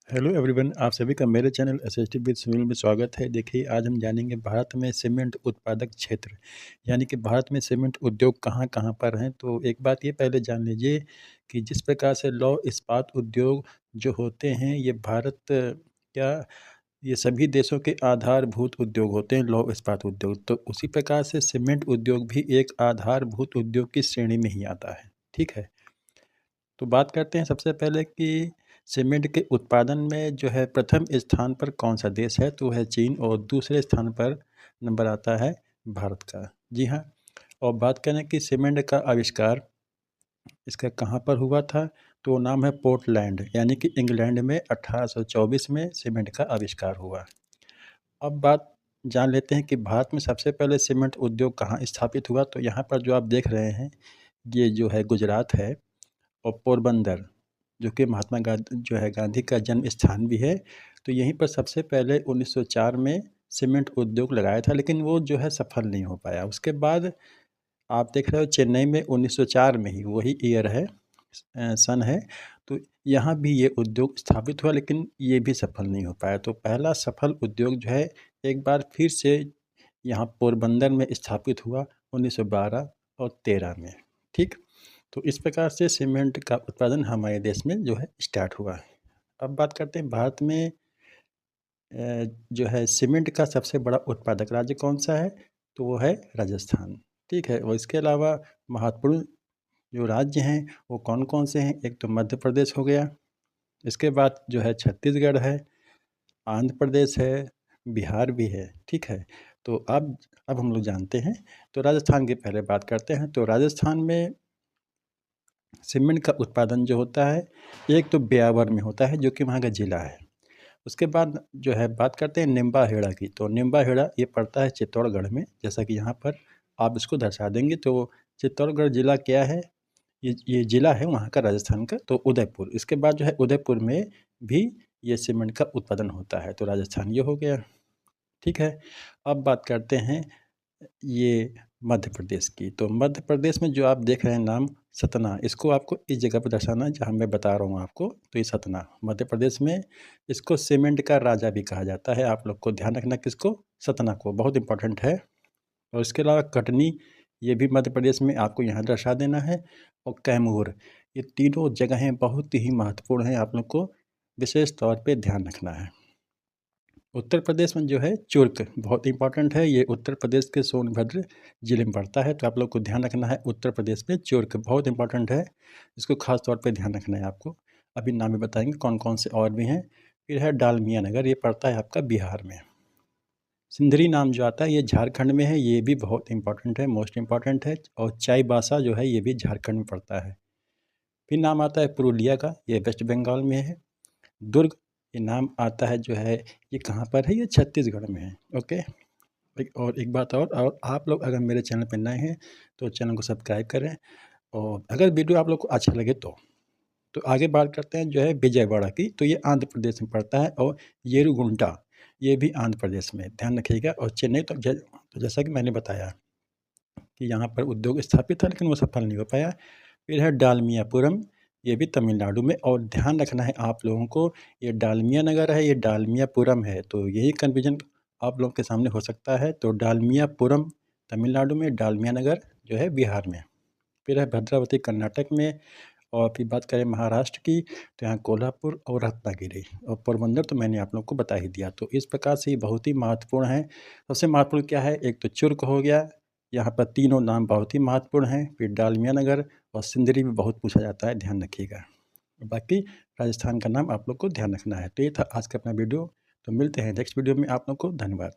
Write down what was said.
Hello everyone, आप सभी का मेरे चैनल एसएसटी विद सुनील में स्वागत है। देखिए, आज हम जानेंगे भारत में सीमेंट उत्पादक क्षेत्र, यानी कि भारत में सीमेंट उद्योग कहाँ-कहाँ पर हैं। तो एक बात ये पहले जान लीजिए कि जिस प्रकार से लौह इस्पात उद्योग जो होते हैं, ये भारत क्या ये सभी देशों के आधारभूत उद्योग होते हैं, लौह इस्पात उद्योग। तो उसी प्रकार से सीमेंट उद्योग भी एक आधारभूत उद्योग की श्रेणी में ही आता है, ठीक है? तो बात करते हैं सबसे पहले कि सीमेंट के उत्पादन में जो है प्रथम स्थान पर कौन-सा देश है, तो है चीन और दूसरे स्थान पर नंबर आता है भारत का। जी हाँ, और बात करें कि सीमेंट का आविष्कार इसका कहाँ पर हुआ था, तो वो नाम है पोर्टलैंड, यानी कि इंग्लैंड में 1824 में सीमेंट का आविष्कार हुआ। अब बात जान लेते हैं कि भारत में सबसे पहले सीमेंट उद्योग कहाँ स्थापित हुआ, तो यहाँ पर जो आप देख रहे हैं, ये जो है गुजरात है और पोरबंदर, जो कि महात्मा गांधी जो है गांधी का जन्म स्थान भी है। तो यहीं पर सबसे पहले 1904 में सीमेंट उद्योग लगाया था, लेकिन वो जो है सफल नहीं हो पाया। उसके बाद आप देख रहे हो चेन्नई में 1904 में ही वही ईयर है, सन है। तो यहाँ भी ये उद्योग स्थापित हुआ, लेकिन ये भी सफल नहीं हो पाया। तो पहला सफल उद्योग जो है एक बार फिर से यहाँ पोरबंदर में स्थापित हुआ 1912 और 13 में, ठीक। तो इस प्रकार से सीमेंट का उत्पादन हमारे देश में जो है स्टार्ट हुआ है। अब बात करते हैं भारत में जो है सीमेंट का सबसे बड़ा उत्पादक राज्य कौन-सा है? तो वो है राजस्थान, ठीक है? और इसके अलावा महत्वपूर्ण जो राज्य हैं वो कौन-कौन से हैं? एक तो मध्य प्रदेश हो गया, इसके बाद जो है छत्तीसगढ़ है, आंध्र प्रदेश है, बिहार भी है, ठीक है? तो अब हम लोग जानते हैं, तो राजस्थान की पहले बात करते हैं। तो राजस्थान में सीमेंट का उत्पादन जो होता है, एक तो ब्यावर में होता है, जो कि वहाँ का ज़िला है। उसके बाद जो है बात करते हैं निम्बाहेड़ा की, तो निम्बाहेड़ा ये पड़ता है चित्तौड़गढ़ में, जैसा कि यहाँ पर आप इसको दर्शा देंगे। तो चित्तौड़गढ़ ज़िला क्या है? ये ज़िला है वहाँ का राजस्थान का, तो उदयपुर। इसके बाद जो है उदयपुर में भी ये सीमेंट का उत्पादन होता है, तो राजस्थान ये हो गया, ठीक है। अब बात करते हैं ये मध्य प्रदेश की। तो मध्य प्रदेश में जो आप देख रहे हैं नाम सतना, इसको आपको इस जगह पे दर्शाना है जहाँ मैं बता रहा हूँ आपको। तो ये सतना मध्य प्रदेश में, इसको सीमेंट का राजा भी कहा जाता है। आप लोग को ध्यान रखना किसको? सतना को, बहुत इंपॉर्टेंट है। और इसके अलावा कटनी, ये भी मध्य प्रदेश में, आपको यहाँ दर्शा देना है। और कैमूर, ये तीनों जगहें बहुत ही महत्वपूर्ण हैं, आप लोग को विशेष तौर पे ध्यान रखना है। उत्तर प्रदेश में जो है चुर्क बहुत इंपॉर्टेंट है, ये उत्तर प्रदेश के सोनभद्र जिले में पड़ता है, तो आप लोग को ध्यान रखना है। उत्तर प्रदेश में चुर्क बहुत इंपॉर्टेंट है, इसको खास तौर पे ध्यान रखना है आपको। अभी नाम भी बताएंगे कौन कौन से और भी हैं। फिर है डालमिया नगर, ये पड़ता है आपका बिहार में। सिंधरी नाम जो आता है ये झारखंड में है, ये भी बहुत इंपॉर्टेंट है, मोस्ट इंपॉर्टेंट है। और चाईबासा जो है ये भी झारखंड में पड़ता है। फिर नाम आता है पुरुलिया का, ये वेस्ट बंगाल में है। दुर्ग, ये नाम आता है जो है, ये कहाँ पर है? ये छत्तीसगढ़ में है, ओके। एक बात और आप लोग अगर मेरे चैनल पे नए हैं तो चैनल को सब्सक्राइब करें। और अगर वीडियो आप लोग को अच्छा लगे तो आगे बात करते हैं जो है विजयवाड़ा की। तो ये आंध्र प्रदेश में पड़ता है। और येरुगुंटा, ये भी आंध्र प्रदेश में, ध्यान रखिएगा। और चेन्नई तो जैसा कि मैंने बताया कि यहाँ पर उद्योग स्थापित था, लेकिन वो सफल नहीं हो पाया। फिर है डालमियापुरम, ये भी तमिलनाडु में। और ध्यान रखना है आप लोगों को, ये डालमिया नगर है, ये डालमियापुरम है, तो यही कन्फ्यूजन आप लोगों के सामने हो सकता है। तो डालमियापुरम तमिलनाडु में, डालमिया नगर जो है बिहार में। फिर है भद्रावती कर्नाटक में। और फिर बात करें महाराष्ट्र की, तो यहाँ कोल्हापुर और रत्नागिरी। और पोरबंदर तो मैंने आप लोग को बता ही दिया। तो इस प्रकार से ये बहुत ही महत्वपूर्ण है। सबसे महत्वपूर्ण क्या है? एक तो चुर्क हो गया, यहाँ पर तीनों नाम बहुत ही महत्वपूर्ण हैं। फिर डालमिया नगर और सिंदरी भी बहुत पूछा जाता है, ध्यान रखिएगा। बाकी राजस्थान का नाम आप लोग को ध्यान रखना है। तो ये था आज का अपना वीडियो। तो मिलते हैं नेक्स्ट वीडियो में, आप लोग को धन्यवाद।